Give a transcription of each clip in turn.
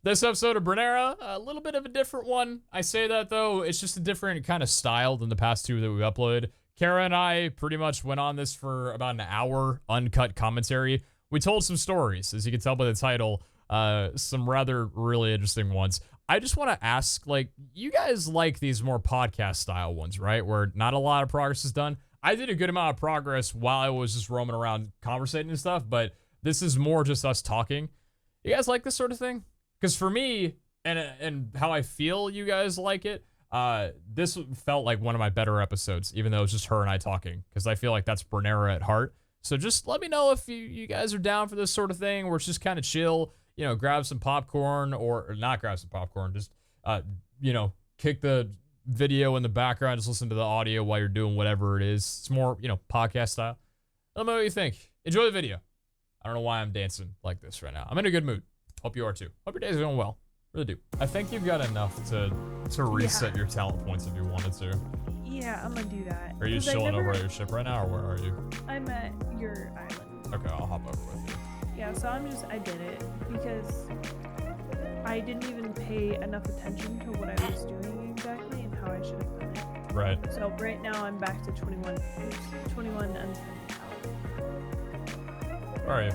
This episode of Branara, a little bit of a different one. I say that though, it's just a different kind of style than the past two that we uploaded. Kara and I pretty much went on this for about an hour, uncut commentary. We told some stories, as you can tell by the title, some rather really interesting ones. I just want to ask, like, you guys like these more podcast style ones, right? Where not a lot of progress is done. I did a good amount of progress while I was just roaming around conversating and stuff, but this is more just us talking. You guys like this sort of thing? Because for me, and how I feel you guys like it, this felt like one of my better episodes, even though it was just her and I talking, because I feel like that's Branara at heart. So just let me know if you guys are down for this sort of thing where it's just kind of chill, you know, grab some popcorn or not grab some popcorn, just, you know, kick the video in the background, just listen to the audio while you're doing whatever it is. It's more, you know, podcast style. Let me know what you think. Enjoy the video. I don't know why I'm dancing like this right now. I'm in a good mood. Hope you are too. Hope your day's going well. Really do. I think you've got enough to reset your talent points if you wanted to. Yeah, I'm gonna do that. Are you chilling over at your ship right now, or where are you? I'm at your island. Okay, I'll hop over with you. Yeah, so I did it because I didn't even pay enough attention to what I was doing exactly and how I should have done it. Right. So right now I'm back to 21 and Where are you?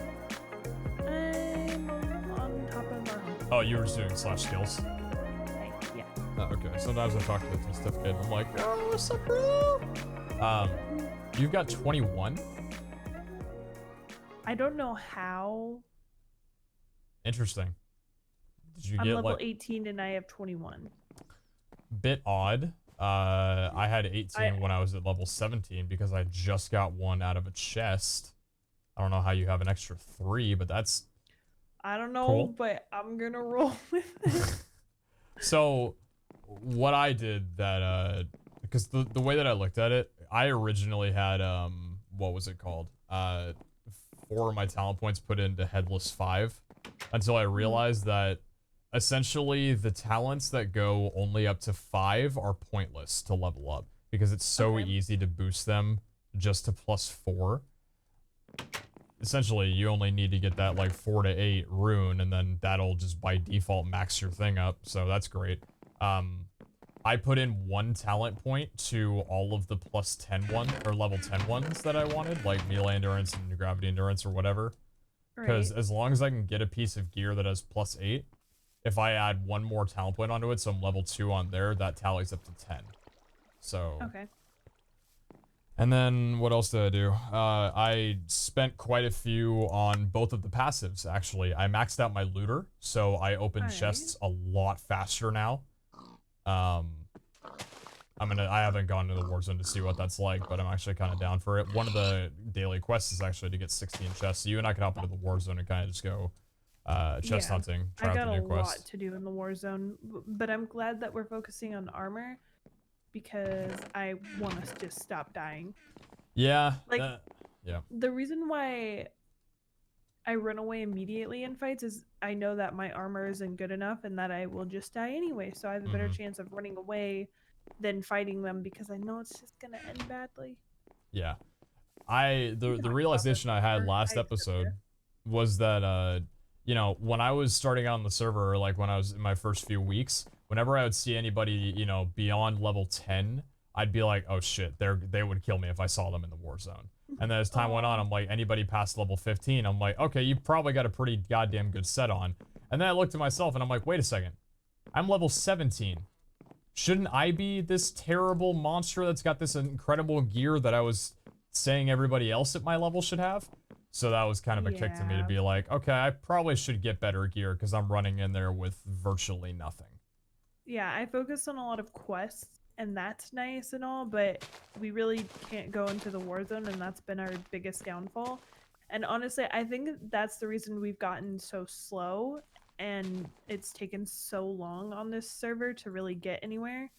I'm on top of our home. Oh, you were just doing slash skills? Yeah. Oh, okay. Sometimes I talk to the certificate and I'm like, oh, what's up, bro? You've got 21? I don't know how. Interesting. Did you I'm get level like 18 and I have 21. bit odd. I had 18 when I was at level 17 because I just got one out of a chest. I don't know how you have an extra 3, but that's I don't know, cool. but I'm gonna roll with it. So what I did that because the way that I looked at it, I originally had what was it called? 4 of my talent points put into Headless 5 until I realized that essentially the talents that go only up to 5 are pointless to level up because it's so easy to boost them just to +4. Essentially, you only need to get that like 4 to 8 rune, and then that'll just by default max your thing up. So that's great. I put in 1 talent point to all of the +10 one or level 10 ones that I wanted, like melee endurance and gravity endurance or whatever. Because as long as I can get a piece of gear that has +8, if I add 1 more talent point onto it, so I'm level 2 on there, that tallies up to 10. So. Okay. And then what else did I do? I spent quite a few on both of the passives, actually. I maxed out my looter, so I open chests a lot faster now. I haven't gone to the Warzone to see what that's like, but I'm actually kind of down for it. One of the daily quests is actually to get 16 chests, so you and I can hop into the Warzone and kind of just go chest hunting, try out the new quest. I got a lot to do in the Warzone, but I'm glad that we're focusing on armor. Because I want us to just stop dying. Yeah. Like, yeah. The reason why I run away immediately in fights is I know that my armor isn't good enough and that I will just die anyway. So I have a better chance of running away than fighting them because I know it's just gonna end badly. Yeah. The realization I had last episode was that you know, when I was starting out on the server, or like when I was in my first few weeks, whenever I would see anybody, you know, beyond level 10, I'd be like, oh shit, they would kill me if I saw them in the Warzone. And then as time went on, I'm like, anybody past level 15, I'm like, okay, you probably got a pretty goddamn good set on. And then I looked at myself and I'm like, wait a second, I'm level 17. Shouldn't I be this terrible monster that's got this incredible gear that I was saying everybody else at my level should have? So that was kind of a kick to me to be like, okay, I probably should get better gear because I'm running in there with virtually nothing. Yeah, I focus on a lot of quests, and that's nice and all, but we really can't go into the Warzone, and that's been our biggest downfall. And honestly, I think that's the reason we've gotten so slow, and it's taken so long on this server to really get anywhere.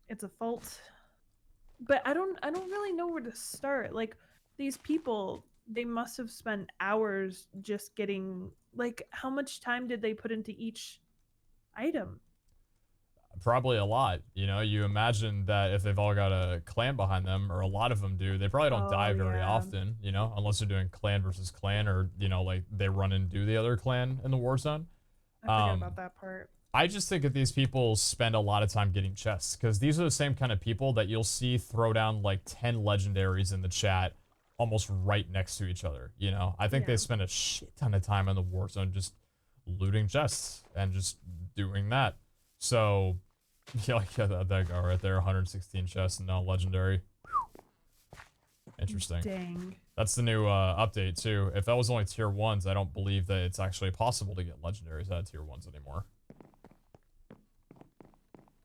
It's a fault. But I don't really know where to start. Like, these people, they must have spent hours just getting, like, how much time did they put into each item? Probably a lot. You know, you imagine that if they've all got a clan behind them, or a lot of them do, they probably don't die Oh, very yeah. often, you know, unless they're doing clan versus clan, or, you know, like they run and do the other clan in the war zone. I forget about that part. I just think that these people spend a lot of time getting chests, because these are the same kind of people that you'll see throw down like 10 legendaries in the chat almost right next to each other, you know? I think they spend a shit ton of time in the war zone just looting chests and just doing that. So, yeah, that guy right there, 116 chests and no legendary. Interesting. Dang. That's the new update too. If that was only tier 1s, I don't believe that it's actually possible to get legendaries out of tier 1s anymore.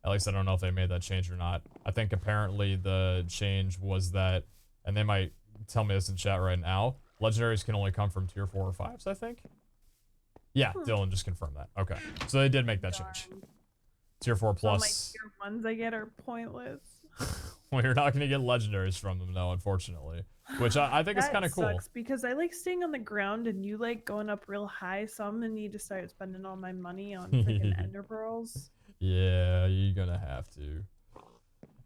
At least I don't know if they made that change or not. I think apparently the change was that, and they might tell me this in chat right now, legendaries can only come from tier 4 or 5s, I think. Yeah, Dylan just confirmed that. Okay. So they did make that change. Tier 4 plus. So my tier 1s I get are pointless. Well, you're not going to get legendaries from them, though, unfortunately. Which I think is kind of cool. That sucks because I like staying on the ground and you like going up real high, so I'm going to need to start spending all my money on freaking ender pearls. Yeah, you're going to have to.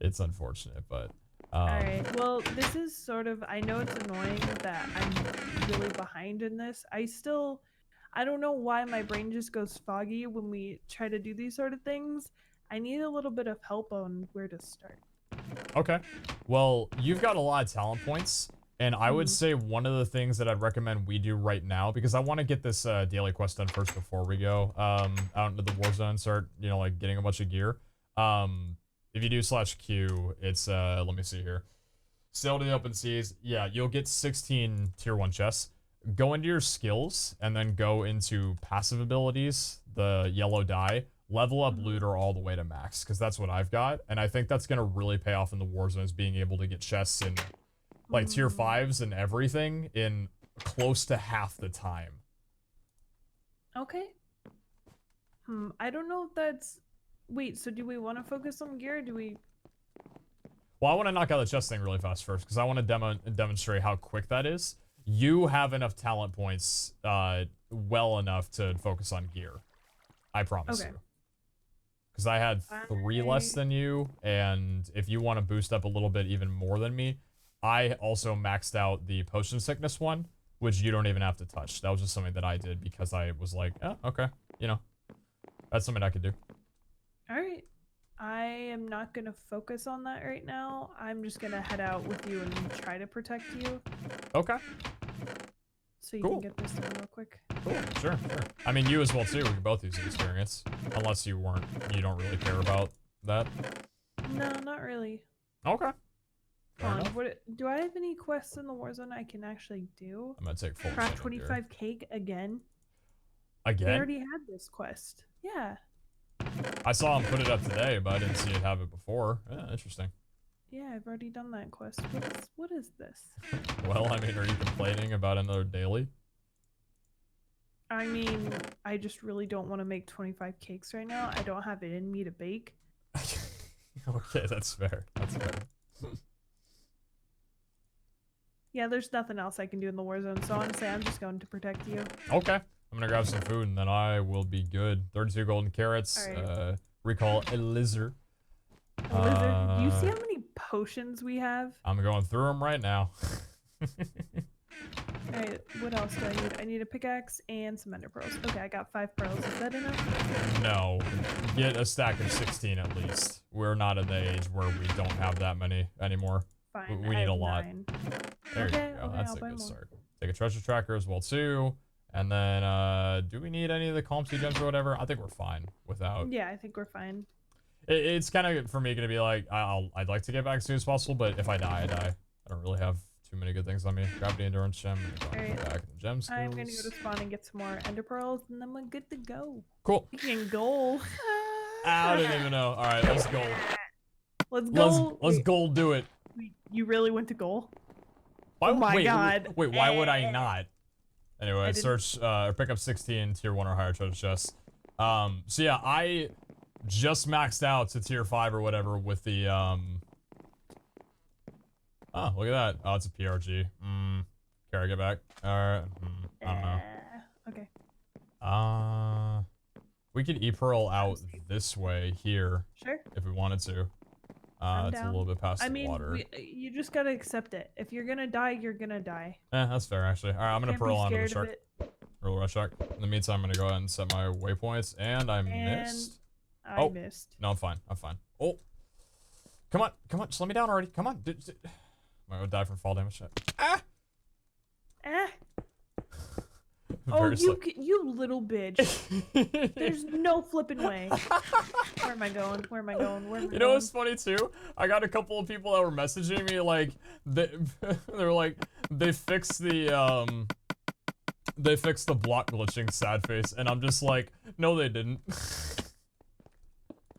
It's unfortunate, but... Alright, well, this is sort of... I know it's annoying that I'm really behind in this. I don't know why my brain just goes foggy when we try to do these sort of things. I need a little bit of help on where to start. Okay. Well, you've got a lot of talent points, and I would say one of the things that I'd recommend we do right now, because I want to get this daily quest done first before we go out into the war zone and start, you know, like getting a bunch of gear. If you do /Q, it's, let me see here. Sail to the open seas. Yeah, you'll get 16 tier 1 chests. Go into your skills, and then go into passive abilities, the yellow die. Level up looter all the way to max, because that's what I've got, and I think that's going to really pay off in the war zones, being able to get chests in like tier 5s and everything in close to half the time. Okay. I don't know if that's... Wait, so do we want to focus on gear, or do we... Well, I want to knock out the chest thing really fast first, because I want to demonstrate how quick that is. You have enough talent points well enough to focus on gear. I promise you. Because I had 3 less than you, and if you want to boost up a little bit even more than me, I also maxed out the potion sickness one, which you don't even have to touch. That was just something that I did because I was like, oh, okay, you know, that's something I could do. Alright. I am not going to focus on that right now. I'm just going to head out with you and try to protect you. Okay. So you can get this done real quick. Cool. Sure. I mean, you as well too. We can both use the experience, unless you don't really care about that. No, not really. Okay. Do I have any quests in the Warzone I can actually do? I'm gonna take full. Craft 25 cake again. Again? I already had this quest. Yeah. I saw him put it up today, but I didn't see it have it before. Yeah, interesting. Yeah, I've already done that quest. What is this? Well, I mean, are you complaining about another daily? I mean, I just really don't want to make 25 cakes right now. I don't have it in me to bake. Okay, that's fair. That's fair. Yeah, there's nothing else I can do in the Warzone, so honestly, I'm just going to protect you. Okay. I'm gonna grab some food, and then I will be good. 32 golden carrots. Right. Recall a lizard. A lizard? Do you see how many potions we have? I'm going through them right now. Alright, what else do I need? I need a pickaxe and some ender pearls. Okay, I got 5 pearls. Is that enough? No. Get a stack of 16 at least. We're not at the age where we don't have that many anymore. Fine. We need a lot. 9. There you go. That's a good start. Take a treasure tracker as well too. And then, do we need any of the calm sea gems or whatever? I think we're fine without. Yeah, I think we're fine. It's kind of, for me, going to be like, I'd like to get back as soon as possible, but if I die, I die. I don't really have too many good things on me. Grab the endurance gem. Alright. Back in the gem skills. I'm going to go to spawn and get some more ender pearls, and then we're good to go. Cool. We can goal. I don't even know. Alright, let's go. Let's go. Let's goal do it. You really went to goal? Why, oh my god. Wait, why would I not? Anyway, search or pick up 16 tier 1 or higher treasure chests. So yeah, I just maxed out to tier 5 or whatever with the oh, look at that. Oh, it's a PRG. Can I get back? Alright. I don't know. Okay. We could e-pearl out this way here Sure. if we wanted to. I'm It's a down. little bit past I the mean, water. you just gotta accept it. If you're gonna die, you're gonna die. That's fair, actually. All right, I'm gonna Can't be pearl onto the scared of shark. it. Pearl rush shark. In the meantime, I'm gonna go ahead and set my waypoints, and I missed. I missed. No, I'm fine. I'm fine. Oh, come on, come on, slow me down already. Come on. Am I gonna die from fall damage? Ah! Ah. Oh, you little bitch. There's no flipping way. Where am I going? Where am I going? Where am I going? You know what's funny too? I got a couple of people that were messaging me like they were like they fixed the block glitching sad face, and I'm just like, no they didn't.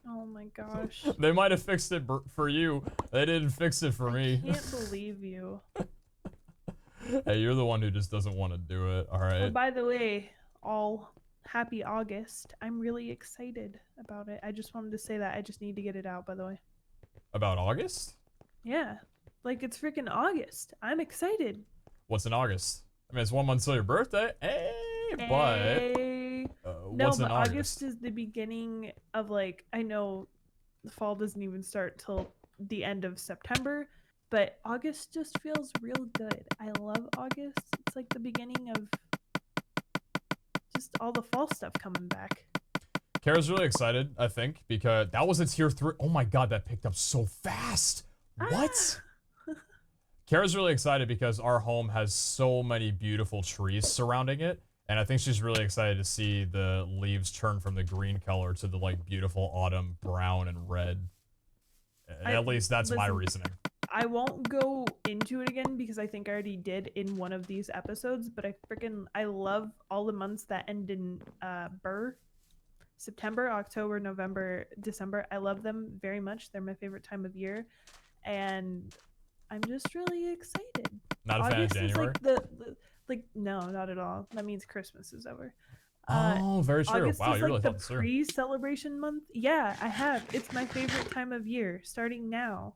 Oh my gosh. They might have fixed it for you. They didn't fix it for me. I can't believe you. Hey, you're the one who just doesn't want to do it. All right. Oh, by the way, all happy August. I'm really excited about it. I just wanted to say that. I just need to get it out, by the way. About August? Yeah. Like, it's freaking August. I'm excited. What's in August? I mean, it's 1 month till your birthday. Hey, but no, what's but in August is the beginning of, like, I know the fall doesn't even start till the end of September, but August just feels real good. I love August. It's like the beginning of just all the fall stuff coming back. Kara's really excited, I think, because that was a tier 3. Oh my god, that picked up so fast. What? Kara's really excited because our home has so many beautiful trees surrounding it, and I think she's really excited to see the leaves turn from the green color to the like beautiful autumn brown and red. At least that's my reasoning. I won't go into it again because I think I already did in one of these episodes, but I love all the months that end in Burr. September, October, November, December. I love them very much. They're my favorite time of year, and I'm just really excited. Not a fan of January? Is like no, not at all. That means Christmas is over. Oh, very true. August wow, is you really like thought the this through. pre-celebration month. Yeah, I have. It's my favorite time of year, starting now.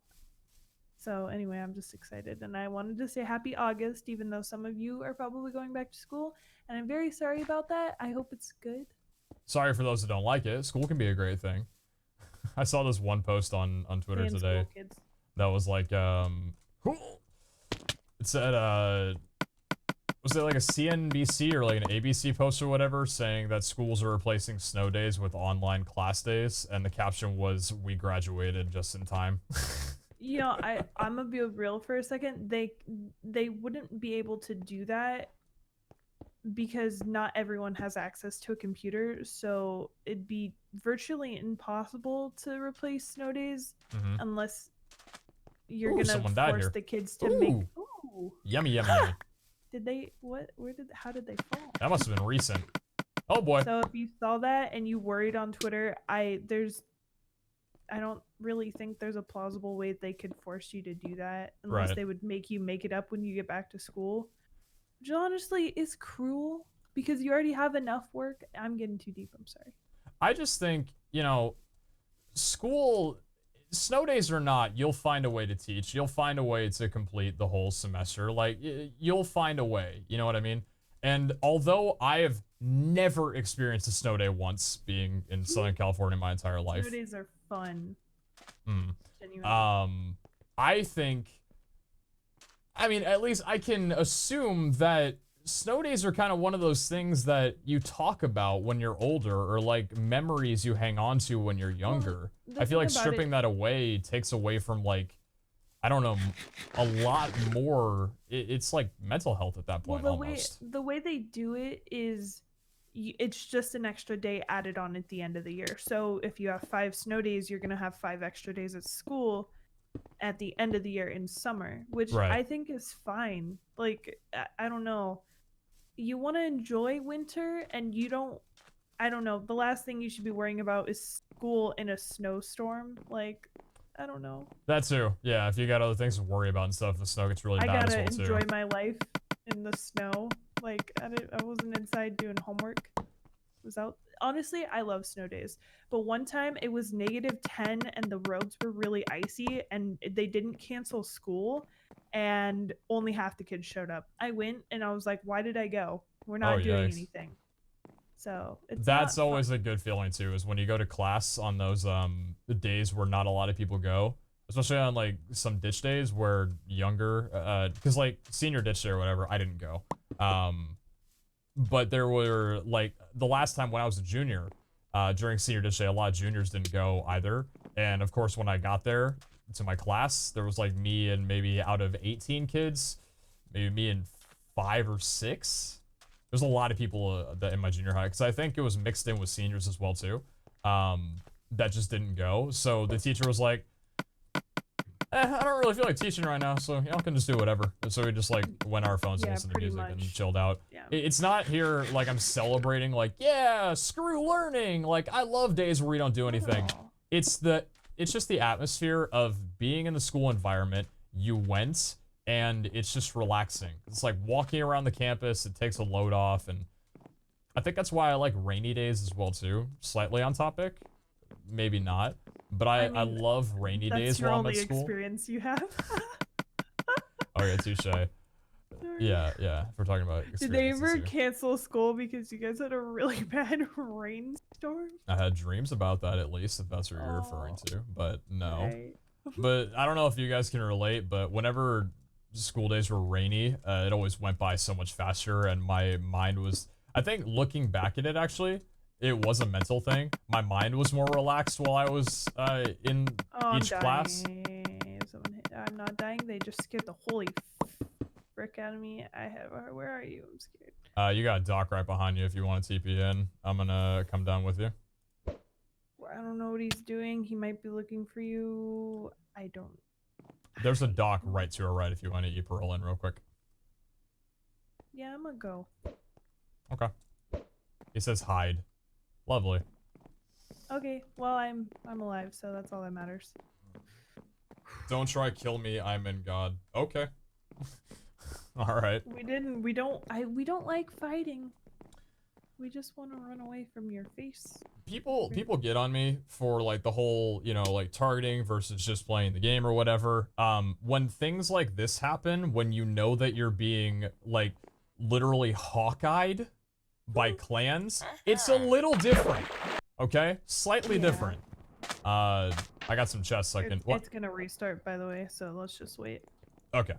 So anyway, I'm just excited, and I wanted to say happy August, even though some of you are probably going back to school, and I'm very sorry about that. I hope it's good. Sorry for those that don't like it. School can be a great thing. I saw this one post on Twitter today that was like, it said, was it like a CNBC or like an ABC post or whatever saying that schools are replacing snow days with online class days, and the caption was, "We graduated just in time." You know, I'm gonna be real for a second. They wouldn't be able to do that because not everyone has access to a computer, so it'd be virtually impossible to replace snow days unless you're gonna force the kids to make. Ooh. Yummy, yummy, yummy. Did they? What? How did they fall? That must have been recent. Oh boy. So if you saw that and you worried on Twitter, I don't really think there's a plausible way they could force you to do that unless they would make you make it up when you get back to school, which honestly is cruel because you already have enough work. I'm getting too deep. I'm sorry. I just think, you know, school, snow days or not, you'll find a way to teach. You'll find a way to complete the whole semester. Like, you'll find a way. You know what I mean? And although I have never experienced a snow day once, being in Southern California my entire life. Snow days are fun. I think, I mean, at least I can assume that snow days are kind of one of those things that you talk about when you're older, or like memories you hang on to when you're younger. I feel like stripping that away takes away from, like, I don't know, a lot more. It's like mental health at that point. Well, the way they do it is it's just an extra day added on at the end of the year. So if you have 5 snow days, you're going to have 5 extra days at school at the end of the year in summer, which I think is fine. Like, I don't know. You want to enjoy winter, and you don't, I don't know. The last thing you should be worrying about is school in a snowstorm. Like, I don't know. That too. Yeah, if you got other things to worry about and stuff, the snow gets really bad as well too. I gotta enjoy my life in the snow. Like, I wasn't inside doing homework. I was out. Honestly, I love snow days. But one time it was -10 and the roads were really icy and they didn't cancel school and only half the kids showed up. I went and I was like, why did I go? We're not doing anything. So it's That's not always fun. a good feeling too, is when you go to class on those the days where not a lot of people go, especially on like some ditch days where younger, because like senior ditch day or whatever, I didn't go. But there were like the last time when I was a junior, during senior ditch day, a lot of juniors didn't go either. And of course, when I got there to my class, there was like me and maybe out of 18 kids, maybe me and 5 or 6. There's a lot of people that in my junior high, because I think it was mixed in with seniors as well too, that just didn't go. So the teacher was like, I don't really feel like teaching right now, so y'all can just do whatever. And so we just like went on our phones and Yeah, listened to pretty music and much. chilled out. Yeah. It's not here like I'm celebrating like, yeah, screw learning. Like I love days where we don't do anything. Oh. It's just the atmosphere of being in the school environment. You went and it's just relaxing. It's like walking around the campus, it takes a load off, and I think that's why I like rainy days as well too. Slightly on topic, maybe not, but I mean, love rainy that's days your while I'm only at school. experience you have. Oh yeah, touche. Sorry. Yeah, if we're talking about Did they experiences ever here. cancel school because you guys had a really bad rainstorm? I had dreams about that at least, if that's what you're referring Oh, to, but no. right. But I don't know if you guys can relate, but whenever school days were rainy, it always went by so much faster, and my mind was, I think looking back at it actually, it was a mental thing. My mind was more relaxed while I was in Oh, each class. I'm not dying. They just scared the holy frick out of me. Where are you? I'm scared. You got Doc right behind you if you want to TP in. I'm gonna come down with you. I don't know what he's doing. He might be looking for you. I don't. There's a Doc right to our right if you want to E-Pearl in real quick. Yeah, I'm gonna go. Okay. He says hide. Lovely. Okay, well I'm alive, so that's all that matters. Don't try kill me, I'm in God. Okay. Alright. We don't like fighting. We just want to run away from your face. People get on me for like the whole, you know, like targeting versus just playing the game or whatever. When things like this happen, when you know that you're being like literally hawk-eyed by clans, it's a little different. Okay? Slightly different. I got some chests I can. It's gonna restart, by the way, so let's just wait. Okay.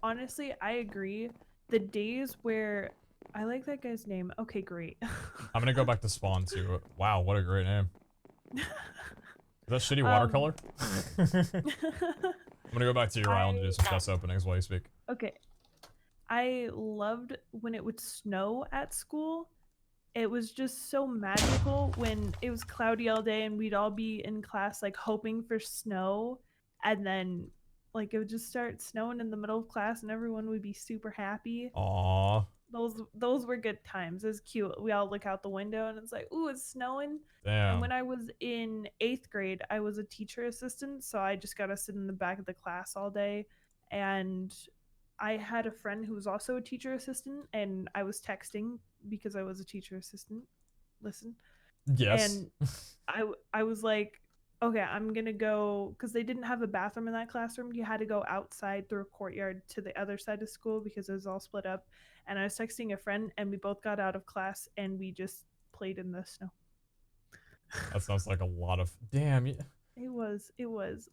Honestly, I agree. The days where I like that guy's name. Okay, great. I'm gonna go back to spawn too. Wow, what a great name. Is that shitty watercolor? I'm gonna go back to your island to do some chest openings while you speak. Okay. I loved when it would snow at school. It was just so magical when it was cloudy all day and we'd all be in class like hoping for snow, and then like it would just start snowing in the middle of class and everyone would be super happy. Aww. Those were good times. It was cute. We all look out the window and it's like, ooh, it's snowing. Damn. And when I was in 8th grade, I was a teacher assistant, so I just got to sit in the back of the class all day. And I had a friend who was also a teacher assistant, and I was texting because I was a teacher assistant. Listen. Yes. And I was like, okay, I'm going to go, because they didn't have a bathroom in that classroom. You had to go outside through a courtyard to the other side of school because it was all split up. And I was texting a friend, and we both got out of class, and we just played in the snow. That sounds like a lot of... Damn. It was.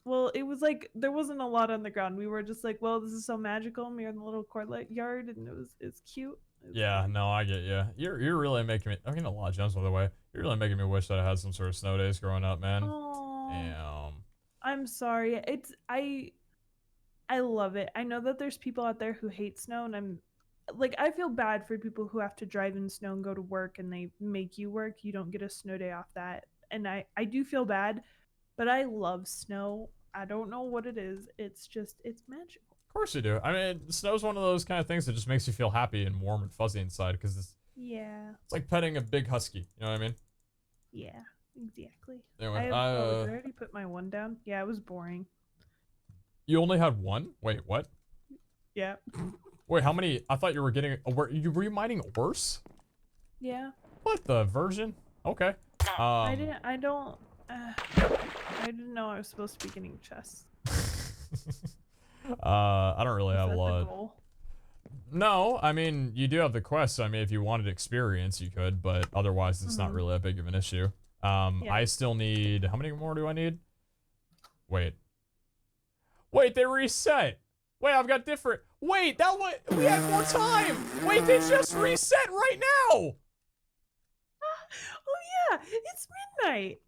Well, it was like, there wasn't a lot on the ground. We were just like, well, this is so magical. And we were in the little courtyard, and it's cute. Yeah, no, I get you. You're really making me... I'm getting a lot of gems, by the way. You're really making me wish that I had some sort of snow days growing up, man. Aww. Damn. I'm sorry. I love it. I know that there's people out there who hate snow, and I feel bad for people who have to drive in snow and go to work and they make you work. You don't get a snow day off that. And I do feel bad, but I love snow. I don't know what it is. It's magical. Of course you do. I mean, snow's one of those kind of things that just makes you feel happy and warm and fuzzy inside because it's like petting a big husky. You know what I mean? Yeah, exactly. Anyway, did I already put my one down? Yeah, it was boring. You only had one? Wait, what? Yeah. Wait, how many? I thought you were getting. Were you mining ores? Yeah. What the version? Okay. I didn't know I was supposed to be getting chests. I don't really have a lot. No, I mean, you do have the quest. I mean, if you wanted experience, you could, but otherwise, it's not really that big of an issue. Yeah. I still need, how many more do I need? Wait. Wait, they reset. Wait, I've got different. Wait, we had more time. Wait, they just reset right now. Oh yeah, it's midnight.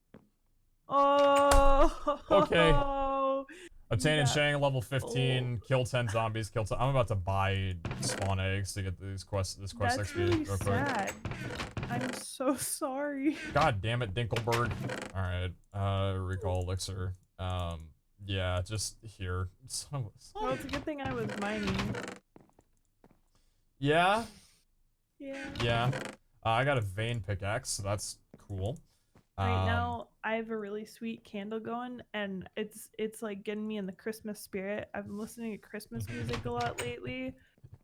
Oh. Okay. You Obtain and got- Shang level 15, kill 10 zombies, kill 10. I'm about to buy spawn eggs to get this quest That's XP really real quick. sad. I'm so sorry. God damn it, Dinkelberg. Alright, recall elixir. Yeah, just here. Well, it's a good thing I was mining. Yeah? Yeah. Yeah. I got a vein pickaxe, so that's cool. Right now, I have a really sweet candle going, and it's like getting me in the Christmas spirit. I've been listening to Christmas music a lot lately,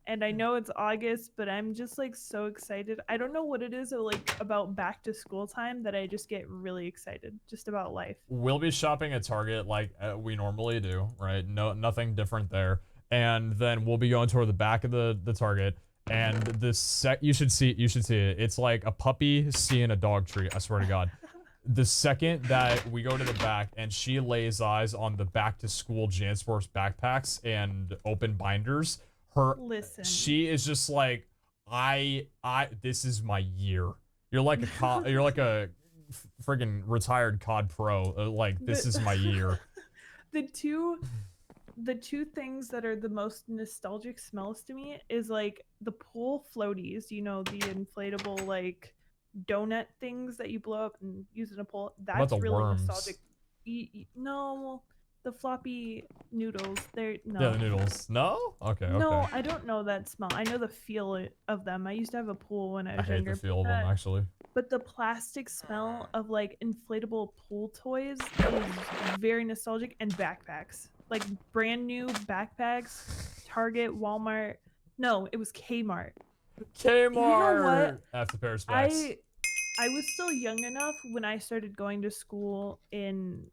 and I know it's August, but I'm just like so excited. I don't know what it is like about back to school time that I just get really excited just about life. We'll be shopping at Target like we normally do, right? No, nothing different there. And then we'll be going toward the back of the Target. And you should see it. It's like a puppy seeing a dog treat. I swear to God. The second that we go to the back and she lays eyes on the back to school Jansports backpacks and open binders, she is just like, this is my year. You're like a friggin' retired COD pro. Like, this is my year. The two things that are the most nostalgic smells to me is like the pool floaties, you know, the inflatable like donut things that you blow up and use in a pool. That's really worms? nostalgic. No, the floppy noodles. They're no. Yeah, the noodles. No? Okay, okay. No, I don't know that smell. I know the feel of them. I used to have a pool when I was younger. I hate the feel of them, actually. But the plastic smell of like inflatable pool toys is very nostalgic, and backpacks. Like brand new backpacks, Target, Walmart. No, it was Kmart. Kmart! You know what? After pair of specs. I was still young enough when I started going to school in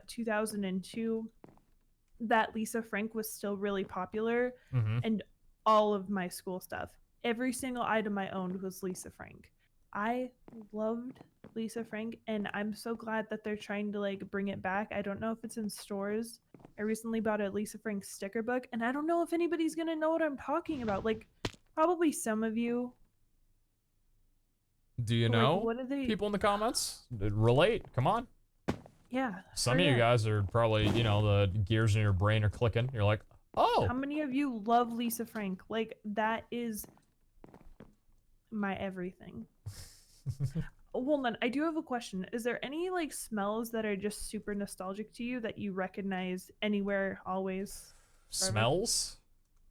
2002, that Lisa Frank was still really popular, and all of my school stuff, every single item I owned was Lisa Frank. I loved Lisa Frank, and I'm so glad that they're trying to like bring it back. I don't know if it's in stores. I recently bought a Lisa Frank sticker book, and I don't know if anybody's gonna know what I'm talking about. Like, probably some of you. Do you know? Like, what are they? People in the comments? Relate. Come on. Yeah. Some of you guys are probably, you know, the gears in your brain are clicking. You're like, oh. How many of you love Lisa Frank? Like, that is my everything. Well, then, I do have a question. Is there any, like, smells that are just super nostalgic to you that you recognize anywhere, always? Forever? Smells?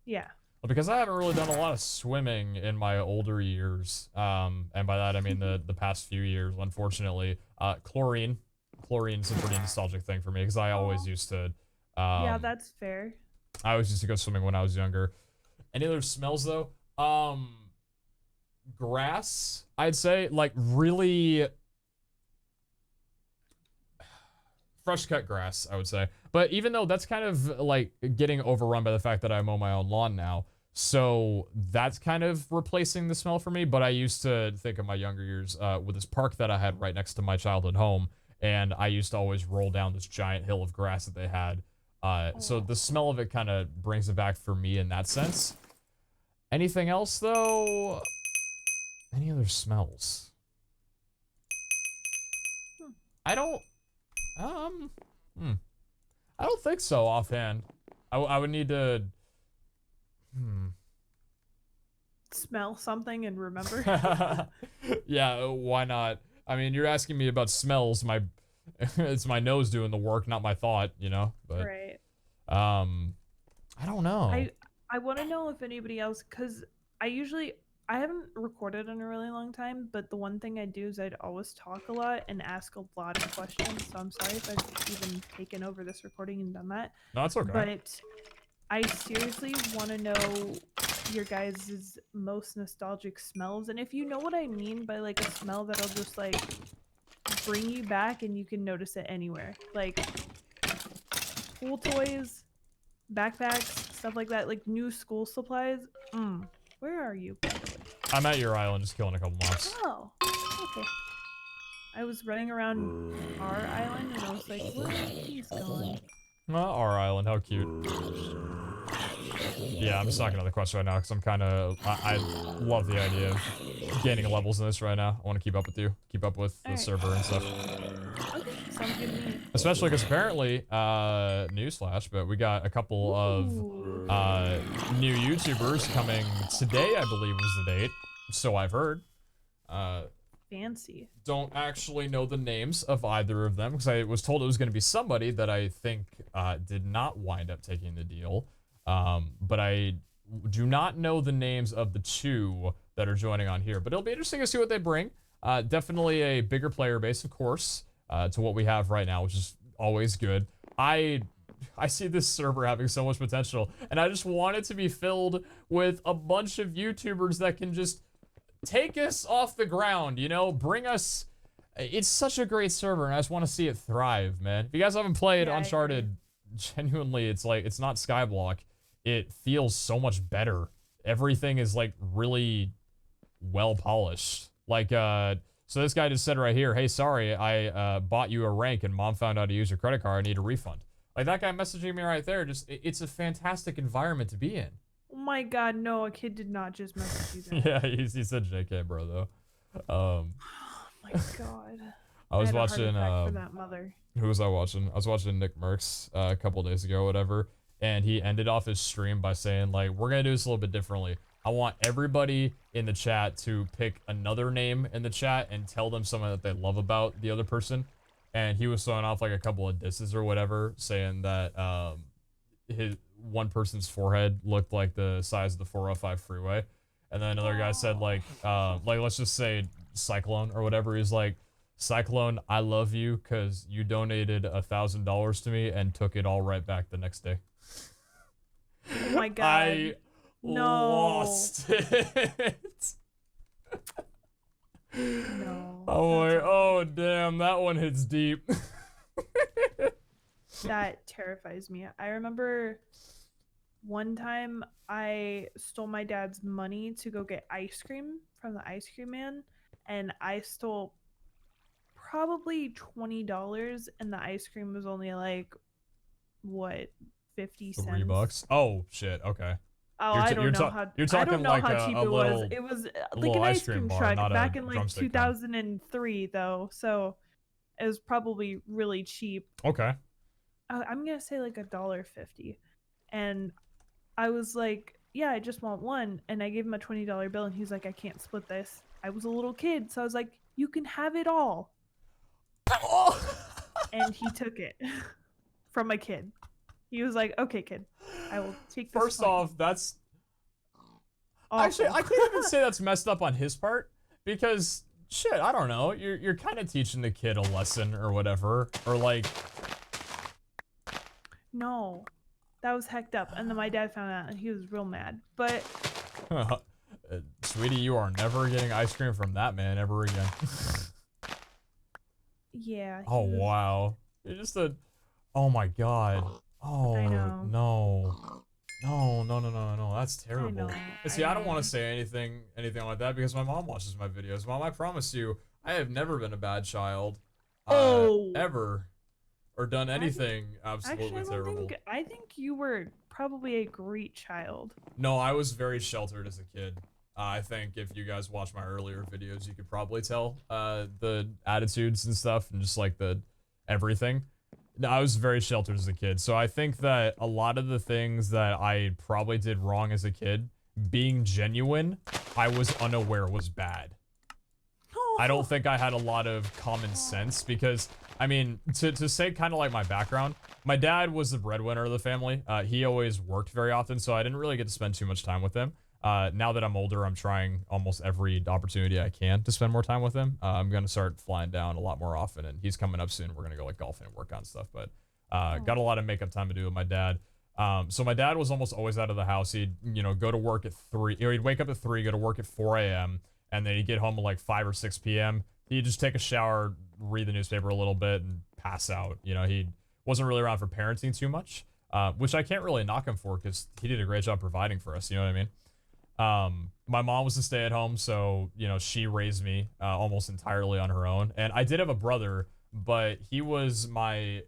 Yeah. Well, because I haven't really done a lot of swimming in my older years. And by that, I mean the past few years, unfortunately. Chlorine. Chlorine's a pretty nostalgic thing for me because I always used to. Yeah, that's fair. I always used to go swimming when I was younger. Any other smells though? Grass, I'd say, like really fresh cut grass, I would say. But even though that's kind of like getting overrun by the fact that I mow my own lawn now, so that's kind of replacing the smell for me. But I used to think of my younger years with this park that I had right next to my childhood home. And I used to always roll down this giant hill of grass that they had. So the smell of it kind of brings it back for me in that sense. Anything else, though? Any other smells? I don't... I don't think so offhand. I would need to... Smell something and remember? Yeah, why not? I mean, you're asking me about smells. It's my nose doing the work, not my thought, you know? But, right. I don't know. I want to know if anybody else, because I haven't recorded in a really long time, but the one thing I do is I'd always talk a lot and ask a lot of questions, so I'm sorry if I've even taken over this recording and done that. No, it's okay. But I seriously want to know your guys' most nostalgic smells, and if you know what I mean by like a smell that'll just like bring you back and you can notice it anywhere. Like pool toys, backpacks, stuff like that, like new school supplies. Where are you? I'm at your island, just killing a couple mobs. Oh, okay. I was running around our island and I was like, where are these going? Our island, how cute. Yeah, I'm just not gonna the quest right now because I'm kind of. I love the idea of gaining levels in this right now. I want to keep up with you, keep up with the server and stuff. Okay, sounds good to me. Especially because apparently, newsflash, but we got a couple of new YouTubers coming today. I believe was the date, so I've heard. Fancy. Don't actually know the names of either of them because I was told it was going to be somebody that I think did not wind up taking the deal. But I do not know the names of the two that are joining on here. But it'll be interesting to see what they bring. Definitely a bigger player base, of course, to what we have right now, which is always good. I see this server having so much potential, and I just want it to be filled with a bunch of YouTubers that can just take us off the ground, you know, bring us. It's such a great server, and I just want to see it thrive, man. If you guys haven't played Uncharted, genuinely, it's like, it's not Skyblock. It feels so much better. Everything is like really well polished. Like, so this guy just said right here, hey, sorry, I bought you a rank and mom found out to use your credit card. I need a refund. Like, that guy messaging me right there, just, it's a fantastic environment to be in. Oh my god, no, a kid did not just message you that. Yeah, he said JK, bro, though. Oh my god. I was had a watching, heart attack for that mother. who was I watching? I was watching Nick Merckx a couple days ago, whatever, and he ended off his stream by saying, like, we're gonna do this a little bit differently. I want everybody in the chat to pick another name in the chat and tell them something that they love about the other person. And he was throwing off like a couple of disses or whatever, saying that his one person's forehead looked like the size of the 405 freeway. And then another guy said like let's just say Cyclone or whatever. He's like, Cyclone, I love you because you donated $1,000 to me and took it all right back the next day. Oh my god. I lost it. No. Oh damn, that one hits deep. That terrifies me. I remember one time I stole my dad's money to go get ice cream from the ice cream man, and I stole probably $20, and the ice cream was only like, what, 50 cents? $3? Oh shit, okay. Oh, I don't know how. You're talking I don't know like how cheap it little, was. It was like little an ice cream bar, truck not back a in like drumstick 2003, though. So it was probably really cheap. Okay. I'm gonna say like $1.50, and I was like, yeah, I just want one, and I gave him a $20 bill, and he's like, I can't split this. I was a little kid, so I was like, you can have it all. And he took it from a kid. He was like, okay, kid, I will take this. First off, that's awful. Actually, I can't even say that's messed up on his part, because shit, I don't know. You're kind of teaching the kid a lesson or whatever, or like. No, that was hecked up, and then my dad found out, and he was real mad. But sweetie, you are never getting ice cream from that man ever again. Yeah. Oh wow, you're just a. Oh my god. Oh I know. No, that's terrible. See, I don't want know. to say anything like that because my mom watches my videos. Mom, I promise you, I have never been a bad child. Ever. Or done anything absolutely terrible. I think you were probably a great child. No, I was very sheltered as a kid. I think if you guys watch my earlier videos, you could probably tell the attitudes and stuff and just like the everything. No, I was very sheltered as a kid, so I think that a lot of the things that I probably did wrong as a kid, being genuine, I was unaware was bad. I don't think I had a lot of common sense because, I mean, to say kind of like my background, my dad was the breadwinner of the family. He always worked very often, so I didn't really get to spend too much time with him. Now that I'm older, I'm trying almost every opportunity I can to spend more time with him. I'm going to start flying down a lot more often, and he's coming up soon. We're going to go like golfing and work on stuff, but got a lot of makeup time to do with my dad. So my dad was almost always out of the house. He'd, go to work at 3, or he'd wake up at 3, go to work at 4 a.m., and then he'd get home at like 5 or 6 p.m. He'd just take a shower, read the newspaper a little bit, and pass out. He wasn't really around for parenting too much. which I can't really knock him for because he did a great job providing for us. You know what I mean? My mom was a stay-at-home, so she raised me almost entirely on her own. And I did have a brother, but he's my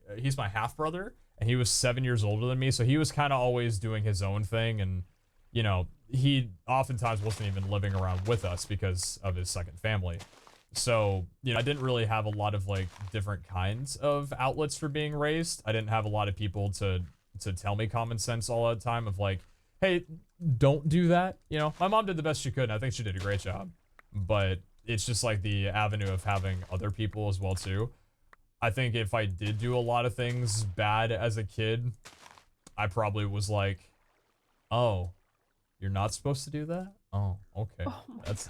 half brother, and he was 7 years older than me, so he was kind of always doing his own thing, and he oftentimes wasn't even living around with us because of his second family. So I didn't really have a lot of like different kinds of outlets for being raised. I didn't have a lot of people to tell me common sense all the time of like, hey, don't do that. My mom did the best she could, and I think she did a great job. But it's just like the avenue of having other people as well too. I think if I did do a lot of things bad as a kid, I probably was like, oh, you're not supposed to do that? Oh, okay. Oh my That's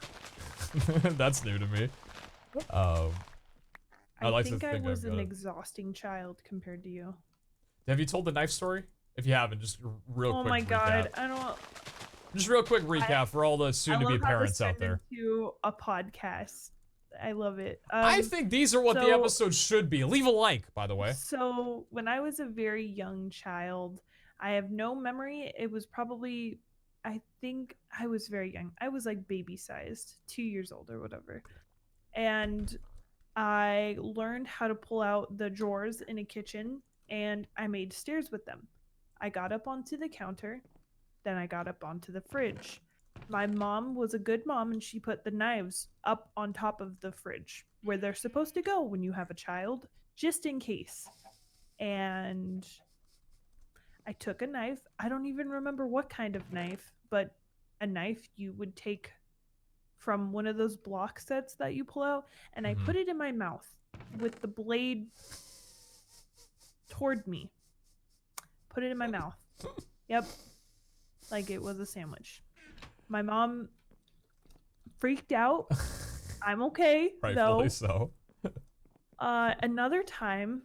that's new to me. I think I was an exhausting child compared to you. Have you told the knife story? If you haven't, just real quick. Oh my god, recap. I don't. Just real quick recap for all the soon-to-be parents out there. To a podcast, I love it. I think these are what the episodes should be. Leave a like, by the way. So when I was a very young child, I have no memory. It was probably, I think I was very young. I was like baby-sized, 2 years old or whatever, and I learned how to pull out the drawers in a kitchen, and I made stairs with them. I got up onto the counter, then I got up onto the fridge. My mom was a good mom, and she put the knives up on top of the fridge where they're supposed to go when you have a child, just in case. And I took a knife. I don't even remember what kind of knife, but a knife you would take from one of those block sets that you pull out, and I put it in my mouth with the blade toward me. Put it in my mouth. Yep. Like it was a sandwich. My mom freaked out. I'm okay, Rightfully though. so. Another time,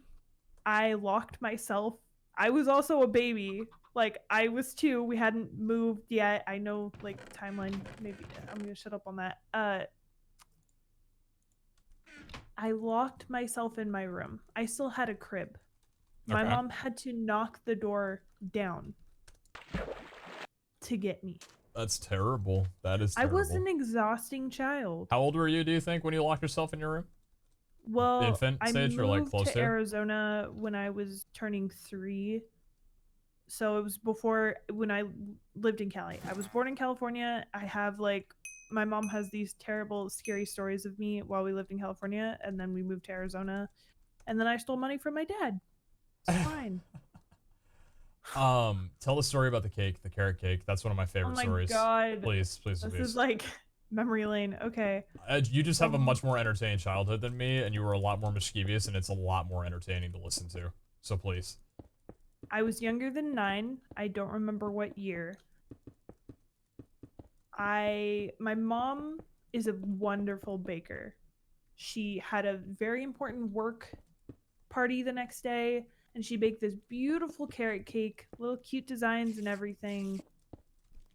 I locked myself. I was also a baby. Like, I was 2. We hadn't moved yet. I know, like, timeline. Maybe I'm going to shut up on that. I locked myself in my room. I still had a crib. My mom had to knock the door down to get me. That's terrible. That is terrible. I was an exhausting child. How old were you, do you think, when you locked yourself in your room? Well, infant stage or like close to Arizona when I was turning 3. So it was before when I lived in Cali. I was born in California. I have like, my mom has these terrible, scary stories of me while we lived in California, and then we moved to Arizona, and then I stole money from my dad. It's fine. Tell the story about the cake, the carrot cake. That's one of my favorite stories. Oh my god. Please. This is like memory lane. Okay. You just have a much more entertaining childhood than me, and you were a lot more mischievous, and it's a lot more entertaining to listen to. So please. I was younger than 9. I don't remember what year. My mom is a wonderful baker. She had a very important work party the next day, and she baked this beautiful carrot cake, little cute designs and everything.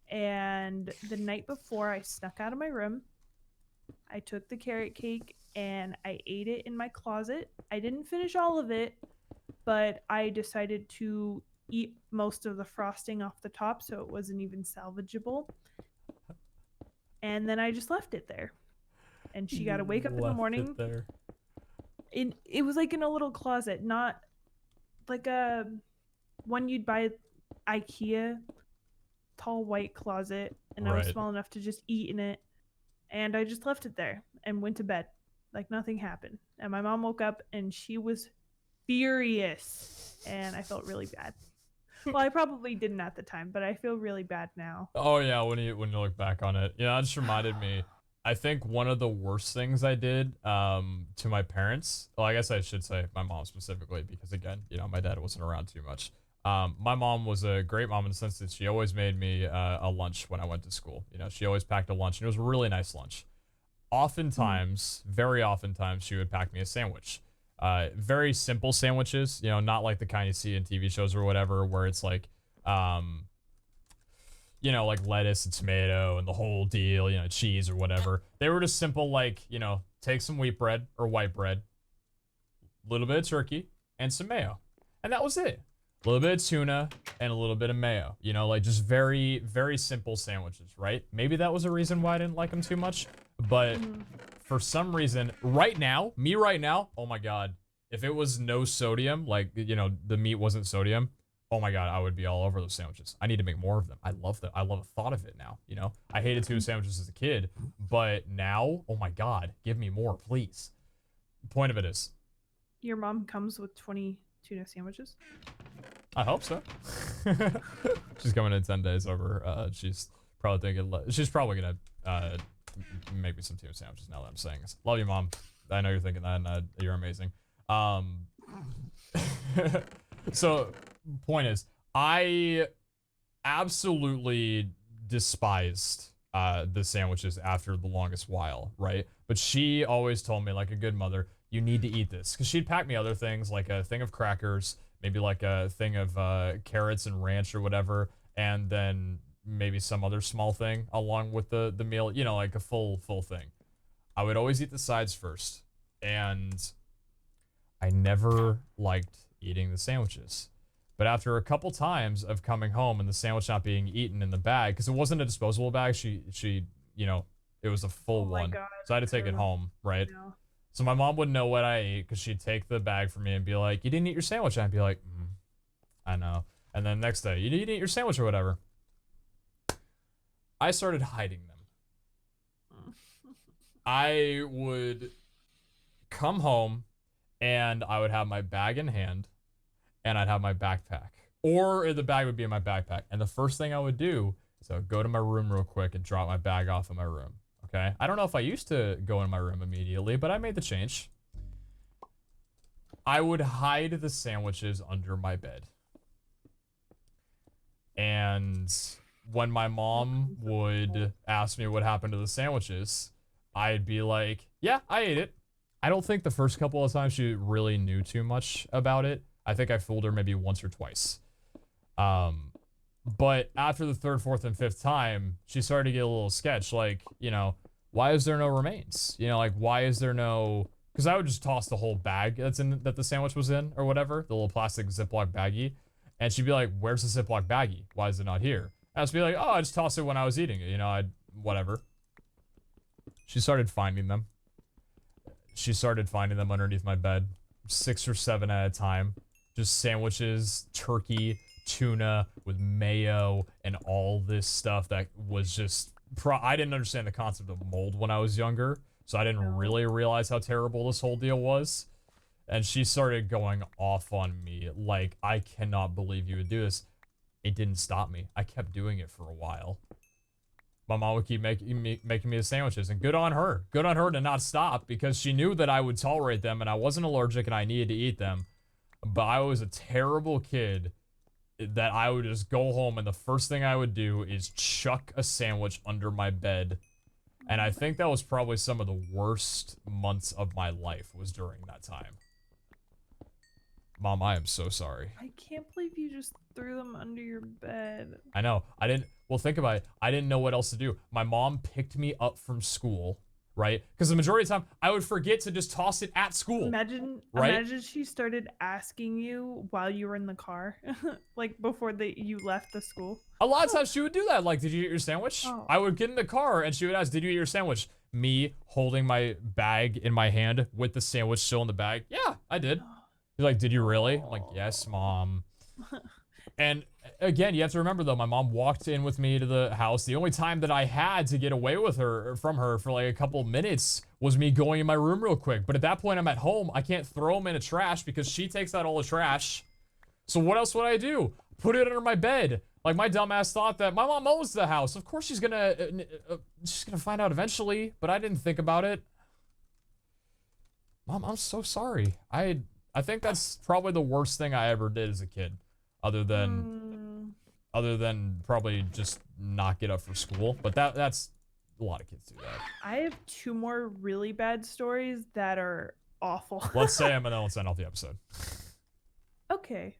And the night before, I snuck out of my room. I took the carrot cake and I ate it in my closet. I didn't finish all of it, but I decided to eat most of the frosting off the top, so it wasn't even salvageable. And then I just left it there. And she got to wake up in the morning. It was like in a little closet, not like a one you'd buy at IKEA, tall white closet, and I was small enough to just eat in it. And I just left it there and went to bed like nothing happened. And my mom woke up and she was furious, and I felt really bad. Well, I probably didn't at the time, but I feel really bad now. Oh yeah, when you look back on it. Yeah, that just reminded me. I think one of the worst things I did to my parents, well, I guess I should say my mom specifically, because again, my dad wasn't around too much. My mom was a great mom in the sense that she always made me a lunch when I went to school. She always packed a lunch, and it was a really nice lunch. Oftentimes, very oftentimes, she would pack me a sandwich. Very simple sandwiches, not like the kind you see in TV shows or whatever, where it's like, like lettuce and tomato and the whole deal, cheese or whatever. They were just simple, like, take some wheat bread or white bread, a little bit of turkey, and some mayo. And that was it. A little bit of tuna and a little bit of mayo. You know, like just very, very simple sandwiches, right? Maybe that was a reason why I didn't like them too much. But for some reason, right now, oh my God, if it was no sodium, like, you know, the meat wasn't sodium, oh my God, I would be all over those sandwiches. I need to make more of them. I love them. I love the thought of it now, you know? I hated tuna sandwiches as a kid, but now, oh my God, give me more, please. The point of it is, Your mom comes with 20 tuna sandwiches? I hope so. She's coming in 10 days over. She's probably thinking, she's probably gonna make me some tuna sandwiches now that I'm saying this. Love you, Mom. I know you're thinking that, and you're amazing. So, point is, I absolutely despised the sandwiches after the longest while, right? But she always told me, like a good mother, you need to eat this. Because she'd pack me other things, like a thing of crackers, maybe like a thing of carrots and ranch or whatever, and then maybe some other small thing along with the meal, you know, like a full thing. I would always eat the sides first, and I never liked eating the sandwiches. But after a couple times of coming home and the sandwich not being eaten in the bag, because it wasn't a disposable bag, she, you know, it was a full one. God, so I had to take it home, right? No. So my mom wouldn't know what I ate because she'd take the bag from me and be like, you didn't eat your sandwich. I'd be like, I know. And then next day, you didn't eat your sandwich or whatever. I started hiding them. I would come home and I would have my bag in hand and I'd have my backpack. Or the bag would be in my backpack. And the first thing I would do is I would go to my room real quick and drop my bag off in my room. Okay? I don't know if I used to go in my room immediately, but I made the change. I would hide the sandwiches under my bed. And when my mom would ask me what happened to the sandwiches, I'd be like, yeah, I ate it. I don't think the first couple of times she really knew too much about it. I think I fooled her maybe once or twice. But after the third, fourth, and fifth time, she started to get a little sketch. Like, you know, why is there no remains? You know, like, why is there no... Because I would just toss the whole bag that the sandwich was in, or whatever, the little plastic Ziploc baggie. And she'd be like, where's the Ziploc baggie? Why is it not here? And I'd be like, oh, I just tossed it when I was eating it. You know, whatever. She started finding them. She started finding them underneath my bed. 6 or 7 at a time. Just sandwiches, turkey, tuna with mayo, and all this stuff that was just... I didn't understand the concept of mold when I was younger, so I didn't really realize how terrible this whole deal was. And she started going off on me, like, I cannot believe you would do this. It didn't stop me. I kept doing it for a while. My mom would keep making me the sandwiches, and good on her. Good on her to not stop, because she knew that I would tolerate them, and I wasn't allergic, and I needed to eat them. But I was a terrible kid that I would just go home, and the first thing I would do is chuck a sandwich under my bed. And I think that was probably some of the worst months of my life was during that time. Mom, I am so sorry. I can't believe you just threw them under your bed. I know. I didn't... Well, think about it. I didn't know what else to do. My mom picked me up from school, right? Because the majority of the time, I would forget to just toss it at school. Imagine she started asking you while you were in the car, like before you left the school. A lot of times she would do that. Like, did you eat your sandwich? Oh. I would get in the car and she would ask, did you eat your sandwich? Me holding my bag in my hand with the sandwich still in the bag. Yeah, I did. She's like, did you really? I'm like, yes, Mom. And again, you have to remember though, my mom walked in with me to the house. The only time that I had to get away with her from her for like a couple minutes was me going in my room real quick. But at that point, I'm at home. I can't throw them in a trash because she takes out all the trash. So what else would I do? Put it under my bed. Like, my dumbass thought that my mom owns the house. Of course she's gonna find out eventually, but I didn't think about it. Mom, I'm so sorry. I think that's probably the worst thing I ever did as a kid. Other than probably just not get up for school. But that's a lot of kids do that. I have 2 more really bad stories that are awful. Let's say them and then let's end off the episode. Okay.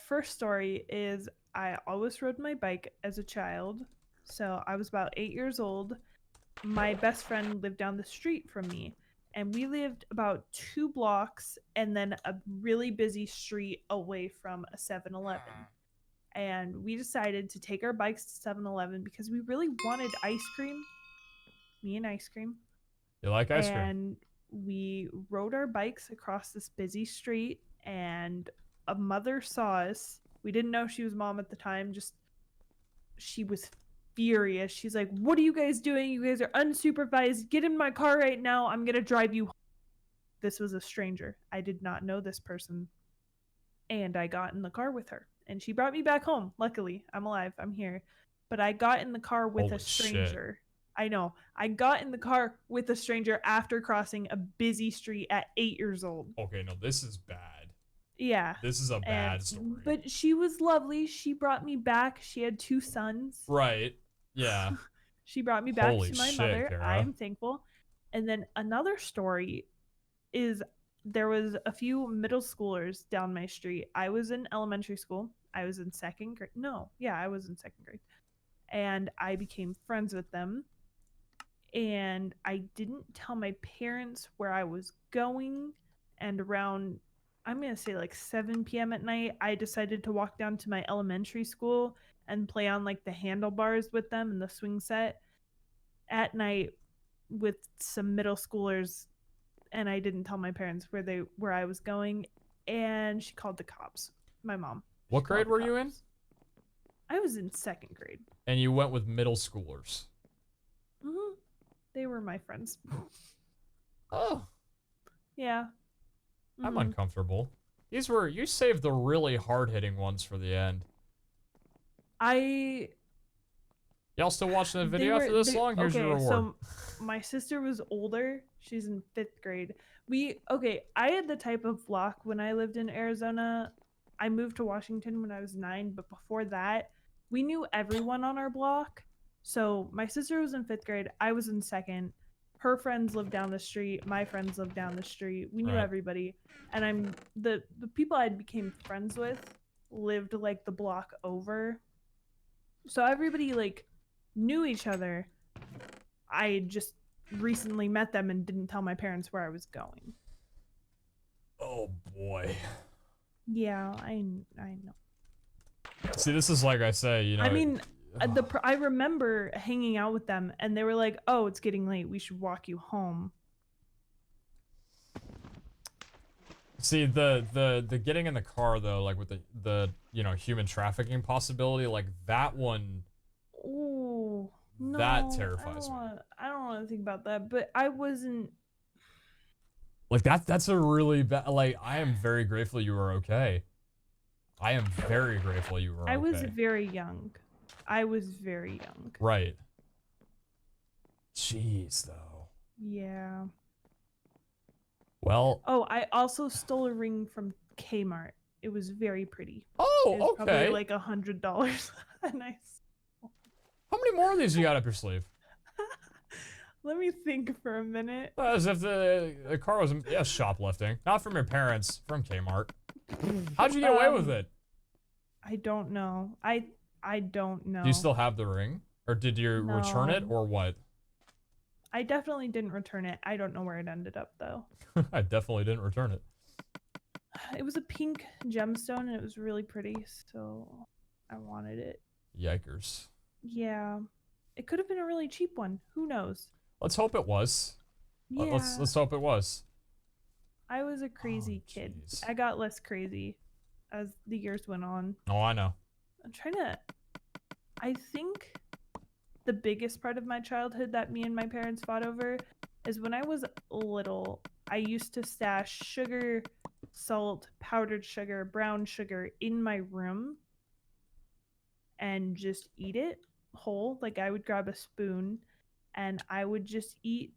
First story is I always rode my bike as a child. So I was about 8 years old. My best friend lived down the street from me. and we lived about 2 blocks and then a really busy street away from a 7-Eleven. And we decided to take our bikes to 7-Eleven because we really wanted ice cream. Me and ice cream. You like ice cream? And we rode our bikes across this busy street, and a mother saw us. We didn't know she was mom at the time. Just, she was furious. She's like, "What are you guys doing? You guys are unsupervised. Get in my car right now. I'm going to drive you home." This was a stranger. I did not know this person. And I got in the car with her. And she brought me back home. Luckily, I'm alive. I'm here. But I got in the car with a stranger. Shit. I know. I got in the car with a stranger after crossing a busy street at 8 years old. Okay, no, this is bad. Yeah. This is a bad story. But she was lovely. She brought me back. She had 2 sons. Right. Yeah. She brought me back Holy to my shit, mother. Kara. I am thankful. And then another story is there was a few middle schoolers down my street. I was in elementary school. I was in 2nd grade. No, yeah, I was in 2nd grade. And I became friends with them. And I didn't tell my parents where I was going. And around, I'm going to say like 7 p.m. at night, I decided to walk down to my elementary school and play on like the handlebars with them and the swing set at night with some middle schoolers. And I didn't tell my parents where I was going. And she called the cops. My mom. What grade were you in? I was in 2nd grade. And you went with middle schoolers. Mm-hmm. They were my friends. Oh. Yeah. Mm-hmm. I'm uncomfortable. You saved the really hard-hitting ones for the end. Y'all still watching the video after this long? Here's your reward. So my sister was older. She's in 5th grade. I had the type of block when I lived in Arizona. I moved to Washington when I was 9, but before that, we knew everyone on our block. So my sister was in 5th grade. I was in 2nd. Her friends lived down the street. My friends lived down the street. We knew everybody. And the people I became friends with lived like the block over. So everybody like knew each other. I just recently met them and didn't tell my parents where I was going. Oh boy. Yeah, I know. See, this is like I say, you know. I mean, I remember hanging out with them, and they were like, "Oh, it's getting late. We should walk you home." See, the getting in the car though, like with the human trafficking possibility, like that one. Ooh, no, that terrifies me. I don't want to think about that, but I wasn't. Like that's a really bad. Like, I am very grateful you were okay. I am very grateful you were okay. I was very young. Right. Jeez, though. Yeah. Well. Oh, I also stole a ring from Kmart. It was very pretty. Oh, it was okay. Probably like $100. Nice. How many more of these you got up your sleeve? Let me think for a minute. Well, as if the car was shoplifting. Not from your parents, from Kmart. How'd you get away with it? I don't know. I don't know. Do you still have the ring? Or did you return it, or what? I definitely didn't return it. I don't know where it ended up, though. I definitely didn't return it. It was a pink gemstone, and it was really pretty, so I wanted it. Yikers. Yeah. It could have been a really cheap one. Who knows? Let's hope it was. Yeah. Let's hope it was. I was a crazy kid. I got less crazy as the years went on. Oh, I know. I think the biggest part of my childhood that me and my parents fought over is when I was little, I used to stash sugar, salt, powdered sugar, brown sugar in my room and just eat it whole. Like, I would grab a spoon and I would just eat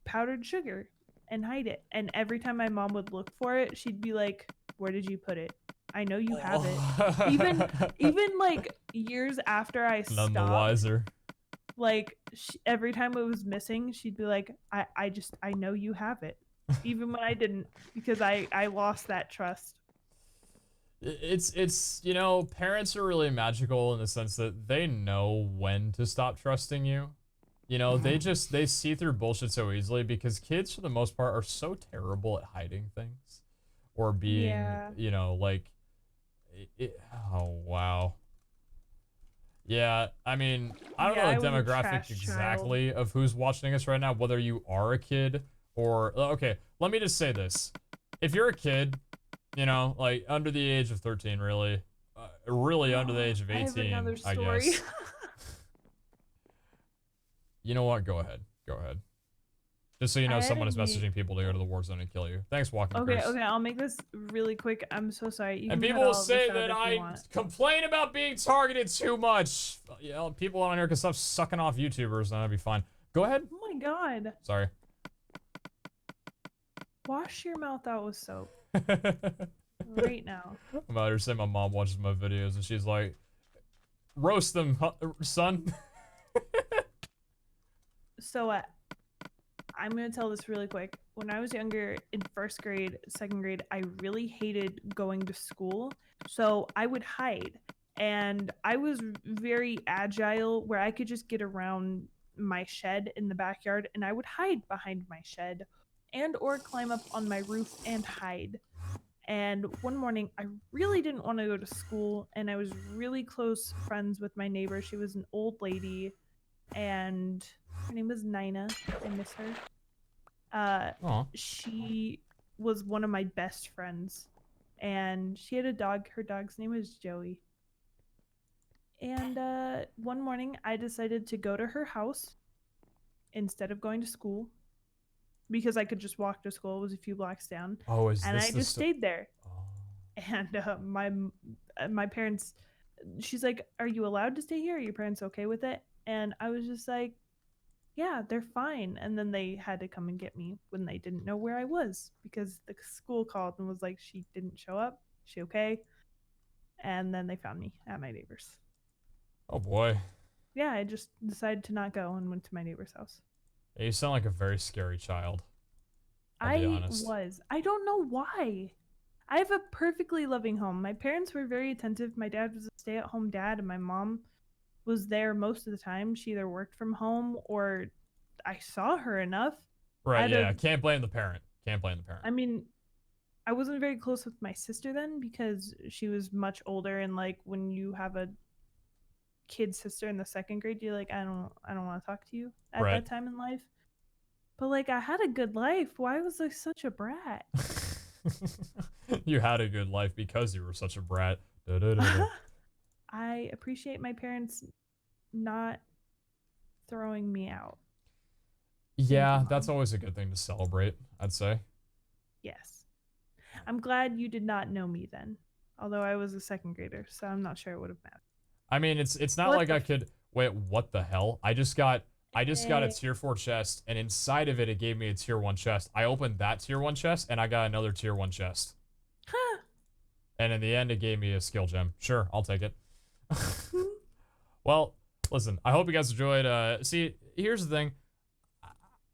powdered sugar and hide it. And every time my mom would look for it, she'd be like, "Where did you put it? I know you have it." Even like years after I stopped. None the wiser. Like, every time it was missing, she'd be like, I know you have it. Even when I didn't, because I lost that trust. It's parents are really magical in the sense that they know when to stop trusting you. You know, they see through bullshit so easily because kids, for the most part, are so terrible at hiding things or being, Yeah. you know, like, oh, wow. Yeah, I mean, I don't Yeah, know I the was a demographic trash child. exactly of who's watching us right now, whether you are a kid or, okay, let me just say this. If you're a kid, you know, like under the age of 13, really under the age of I have another 18, I story. guess. You know what? Go ahead. Go ahead. Just so you I know, had someone a is na- messaging people to go to the Warzone and kill you. Thanks, Walking Okay, Curse. okay, I'll make this really quick. I'm so sorry. You And can cut people all of this say out that if you I want. complain about being targeted too much. You know, people on here can stop sucking off YouTubers and that'd be fine. Go ahead. Oh my god. Sorry. Wash your mouth out with soap. Right now. I'm out here saying my mom watches my videos and she's like, roast them, son. So, I'm going to tell this really quick. When I was younger, in first grade, second grade, I really hated going to school. So I would hide. And I was very agile where I could just get around my shed in the backyard and I would hide behind my shed and or climb up on my roof and hide. And one morning, I really didn't want to go to school, and I was really close friends with my neighbor. She was an old lady, and her name was Nina. I miss her. She was one of my best friends, and she had a dog. Her dog's name was Joey. And one morning, I decided to go to her house instead of going to school because I could just walk to school. It was a few blocks down. Oh, is and this I the just stayed there. Oh. And my parents, she's like, "Are you allowed to stay here? Are your parents okay with it?" And I was just like, "Yeah, they're fine." And then they had to come and get me when they didn't know where I was because the school called and was like, "She didn't show up. Is she okay?" And then they found me at my neighbor's. Oh boy. Yeah, I just decided to not go and went to my neighbor's house. You sound like a very scary child. I'll be honest. I don't know why. I have a perfectly loving home. My parents were very attentive. My dad was a stay-at-home dad, and my mom was there most of the time. She either worked from home or I saw her enough. Right, yeah. Can't blame the parent. Can't blame the parent. I mean, I wasn't very close with my sister then because she was much older, and like when you have a kid sister in the second grade, you're like, I don't want to talk to you at that time in life. But like I had a good life. Why was I such a brat? You had a good life because you were such a brat. I appreciate my parents not throwing me out. Yeah, that's always a good thing to celebrate, I'd say. Yes. I'm glad you did not know me then. Although I was a second grader, so I'm not sure it would have mattered. I mean, it's not like I could wait, what the hell? I just got a tier 4 chest, and inside of it gave me a tier 1 chest. I opened that tier 1 chest and I got another tier 1 chest. Huh. And in the end it gave me a skill gem. Sure, I'll take it. Well, listen, I hope you guys enjoyed. See, here's the thing.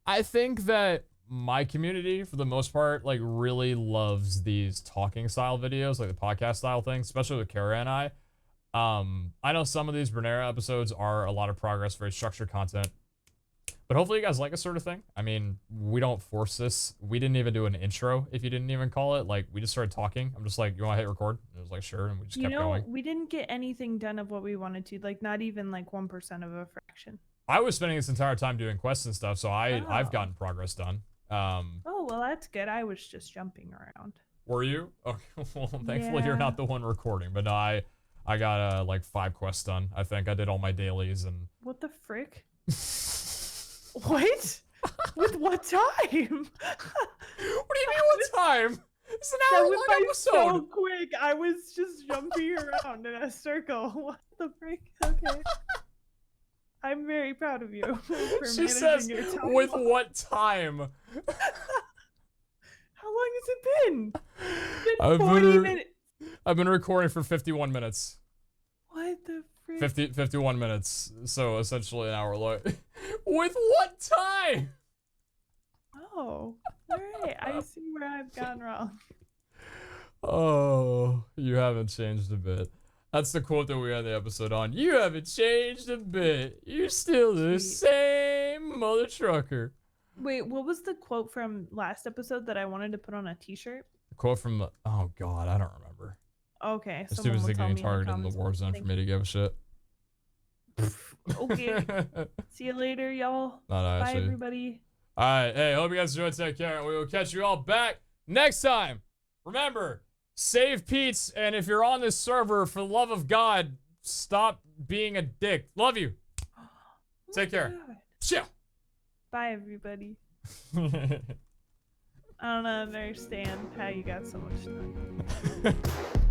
I think that my community, for the most part, like really loves these talking style videos, like the podcast style things, especially with Kara and I. I know some of these Branara episodes are a lot of progress, very structured content, but hopefully you guys like this sort of thing. I mean, we don't force this. We didn't even do an intro, if you didn't even call it. Like, we just started talking. I'm just like, you want to hit record? And it was like, sure, and we just kept going. We didn't get anything done of what we wanted to, like not even like 1% of a fraction. I was spending this entire time doing quests and stuff, so I've gotten progress done. Oh, well, that's good. I was just jumping around. Were you? Okay, well, thankfully you're not the one recording, but no, I got like 5 quests done. I think I did all my dailies and. What the frick? What? With what time? What do you mean what time? It's an hour-long episode. So quick. I was just jumping around in a circle. What the frick? Okay. I'm very proud of you. She says, with what time? How long has it been? It's been 40 minutes. I've been recording for 51 minutes. What the frick? 51 minutes. So essentially an hour long. With what time? Oh, alright. I see where I've gone wrong. Oh, you haven't changed a bit. That's the quote that we end the episode on. You haven't changed a bit. You're still the same. Mother trucker. Wait, what was the quote from last episode that I wanted to put on a t-shirt? A quote from the, oh God, I don't remember. Okay, This dude someone was will tell getting me in the targeted in the comments. Warzone for me to give a shit. Okay. See you later, y'all. Not Bye, actually. everybody. All right, hey, hope you guys enjoyed. Take care, and we will catch you all back next time. Remember, save Pete's, and if you're on this server, for the love of God, stop being a dick. Love you. Take care. Chill. Bye, everybody. I don't understand how you got so much time.